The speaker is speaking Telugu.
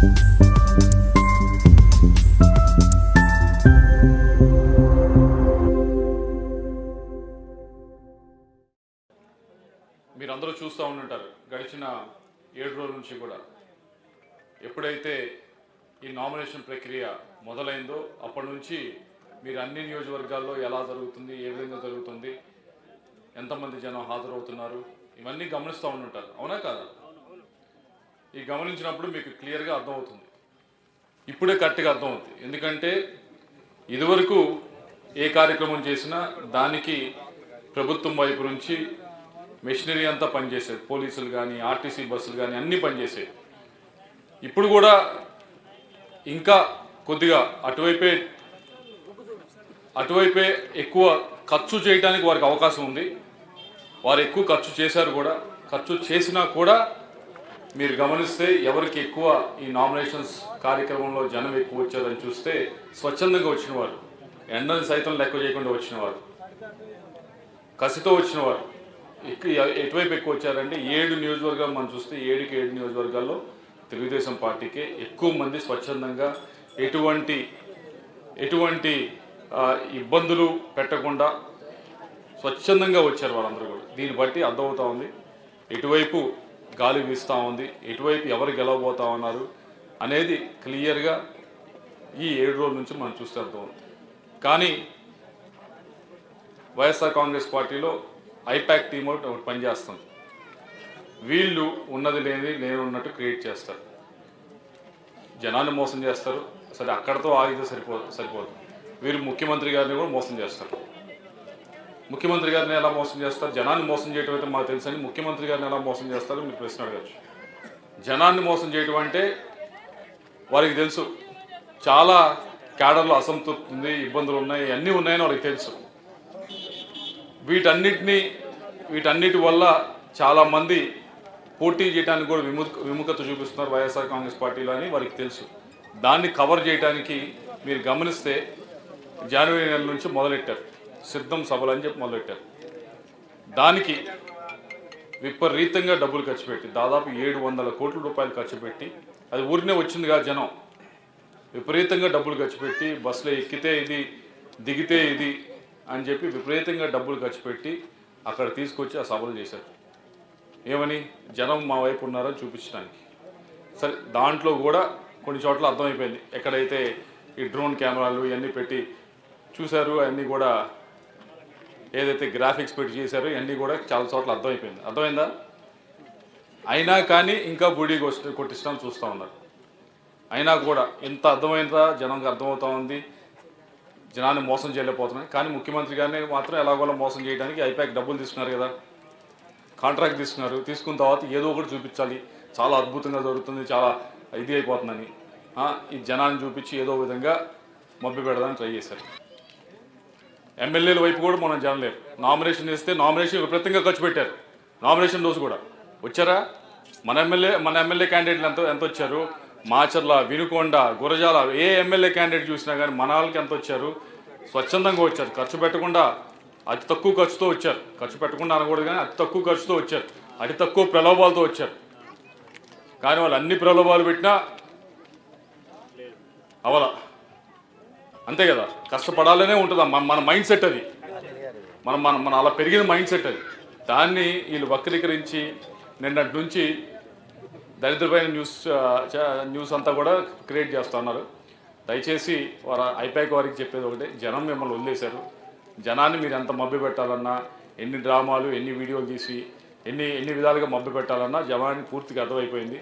మీరందరూ చూస్తూ ఉంటుంటారు గడిచిన 7 రోజుల నుంచి కూడా ఎప్పుడైతే ఈ నామినేషన్ ప్రక్రియ మొదలైందో అప్పటి నుంచి మీరు అన్ని నియోజకవర్గాల్లో ఎలా జరుగుతుంది, ఏ విధంగా జరుగుతుంది, ఎంతమంది జనం హాజరవుతున్నారు, ఇవన్నీ గమనిస్తూ ఉంటుంటారు. అవునా కాదా? ఈ గమనించినప్పుడు మీకు క్లియర్గా అర్థమవుతుంది. ఇప్పుడే కరెక్ట్గా అర్థమవుతుంది. ఎందుకంటే ఇదివరకు ఏ కార్యక్రమం చేసినా దానికి ప్రభుత్వం వైపు నుంచి మెషినరీ అంతా పనిచేసేది. పోలీసులు కానీ, ఆర్టీసీ బస్సులు కానీ అన్నీ పనిచేసేవి. ఇప్పుడు కూడా ఇంకా కొద్దిగా అటువైపే ఎక్కువ ఖర్చు చేయడానికి వారికి అవకాశం ఉంది. వారు ఎక్కువ ఖర్చు చేశారు కూడా. ఖర్చు చేసినా కూడా మీరు గమనిస్తే ఎవరికి ఎక్కువ ఈ నామినేషన్స్ కార్యక్రమంలో జనం ఎక్కువ వచ్చారని చూస్తే స్వచ్ఛందంగా వచ్చిన వారు, ఎండని సైతం లెక్క చేయకుండా వచ్చిన వారు, కసితో వచ్చిన వారు ఎటువైపు ఎక్కువ వచ్చారంటే 7 నియోజకవర్గాలు మనం చూస్తే 7కి 7 నియోజకవర్గాల్లో తెలుగుదేశం పార్టీకే ఎక్కువ మంది స్వచ్ఛందంగా ఎటువంటి ఇబ్బందులు పెట్టకుండా స్వచ్ఛందంగా వచ్చారు వాళ్ళందరూ కూడా. దీన్ని బట్టి అర్థమవుతా ఉంది ఎటువైపు గాలి వీస్తూ ఉంది, ఎటువైపు ఎవరు గెలవబోతా ఉన్నారు అనేది క్లియర్గా ఈ 7 రోజుల నుంచి మనం చూస్తే అర్థమవుతుంది. కానీ వైఎస్ఆర్ కాంగ్రెస్ పార్టీలో ఐపాక్ టీమ్ ఒకటి పనిచేస్తుంది. వీళ్ళు ఉన్నది లేనిది నేను ఉన్నట్టు క్రియేట్ చేస్తారు, జనాన్ని మోసం చేస్తారు. సరే అక్కడతో ఆగితే సరిపోదు. వీళ్ళు ముఖ్యమంత్రి గారిని కూడా మోసం చేస్తారు. ముఖ్యమంత్రి గారిని ఎలా మోసం చేస్తారు? జనాన్ని మోసం చేయడం అయితే మాకు తెలుసని ముఖ్యమంత్రి గారిని ఎలా మోసం చేస్తారో మీరు ప్రశ్న అడగచ్చు. జనాన్ని మోసం చేయడం అంటే వారికి తెలుసు, చాలా క్యాడర్లో అసంతృప్తి ఉంది, ఇబ్బందులు ఉన్నాయి, అన్నీ ఉన్నాయని వాళ్ళకి తెలుసు. వీటన్నిటి వల్ల చాలామంది పోటీ చేయడానికి కూడా విముఖత చూపిస్తున్నారు వైఎస్ఆర్ కాంగ్రెస్ పార్టీలో అని వారికి తెలుసు. దాన్ని కవర్ చేయడానికి మీరు గమనిస్తే జనవరి నెల నుంచి మొదలెట్టారు సిద్ధం సభలు అని చెప్పి మొదలెట్టారు. దానికి విపరీతంగా డబ్బులు ఖర్చు పెట్టి దాదాపు 700 కోట్ల రూపాయలు ఖర్చు పెట్టి, అది ఊరినే వచ్చిందిగా జనం, విపరీతంగా డబ్బులు ఖర్చు పెట్టి బస్సులో ఎక్కితే ఇది దిగితే ఇది అని చెప్పి విపరీతంగా డబ్బులు ఖర్చు పెట్టి అక్కడ తీసుకొచ్చి ఆ సభలు చేశారు. ఏమని? జనం మా వైపు ఉన్నారని చూపించడానికి. సరే దాంట్లో కూడా కొన్ని చోట్ల అర్థమైపోయింది. ఎక్కడైతే ఈ డ్రోన్ కెమెరాలు ఇవన్నీ పెట్టి చూశారు, అవన్నీ కూడా ఏదైతే గ్రాఫిక్స్ పెట్టి చేశారో ఇవన్నీ కూడా చాలా చోట్ల అర్థమైందా? అయినా కానీ ఇంకా బూడీ కొట్టిస్తాం చూస్తూ ఉన్నారు. అయినా కూడా ఇంత అర్థమైందా? జనంకి అర్థమవుతా ఉంది, జనాన్ని మోసం చేయలేకపోతున్నాయి. కానీ ముఖ్యమంత్రి గారిని మాత్రం ఎలాగోలా మోసం చేయడానికి ఐపాక్ డబ్బులు తీసుకున్నారు కదా, కాంట్రాక్ట్ తీసుకున్నారు. తీసుకున్న తర్వాత ఏదో ఒకటి చూపించాలి, చాలా అద్భుతంగా జరుగుతుంది, చాలా ఇది అయిపోతుందని ఈ జనాన్ని చూపించి ఏదో విధంగా మభ్య పెడదాన్ని ట్రై చేశారు. ఎమ్మెల్యేల వైపు కూడా మనం జనం లేరు. నామినేషన్ వేస్తే నామినేషన్ విపరీతంగా ఖర్చు పెట్టారు. నామినేషన్ రోజు కూడా వచ్చారా? మన ఎమ్మెల్యే క్యాండిడేట్లు ఎంత వచ్చారు? మాచర్ల, వినుకొండ, గురజాల ఏ ఎమ్మెల్యే క్యాండిడేట్ చూసినా కానీ మన వాళ్ళకి ఎంత వచ్చారు? స్వచ్ఛందంగా వచ్చారు, ఖర్చు పెట్టకుండా, అతి తక్కువ ఖర్చుతో వచ్చారు. ఖర్చు పెట్టకుండా అనకూడదు కానీ అతి తక్కువ ఖర్చుతో వచ్చారు, అతి తక్కువ ప్రలోభాలతో వచ్చారు. కానీ వాళ్ళు అన్ని ప్రలోభాలు పెట్టినా అవలా, అంతే కదా. కష్టపడాలనే ఉంటుందా మన మైండ్ సెట్, అది మన అలా పెరిగిన మైండ్ సెట్ అది. దాన్ని వీళ్ళు వక్రీకరించి నిన్నటి నుంచి దరిద్రమైన న్యూస్ అంతా కూడా క్రియేట్ చేస్తూ ఉన్నారు. దయచేసి ఐపాక్ వారికి చెప్పేది ఒకటే, జనం మిమ్మల్ని వదిలేశారు. జనాన్ని మీరు ఎంత మభ్య పెట్టాలన్నా, ఎన్ని డ్రామాలు, ఎన్ని వీడియోలు తీసి ఎన్ని విధాలుగా మభ్య పెట్టాలన్నా జనానికి పూర్తిగా అర్థమైపోయింది.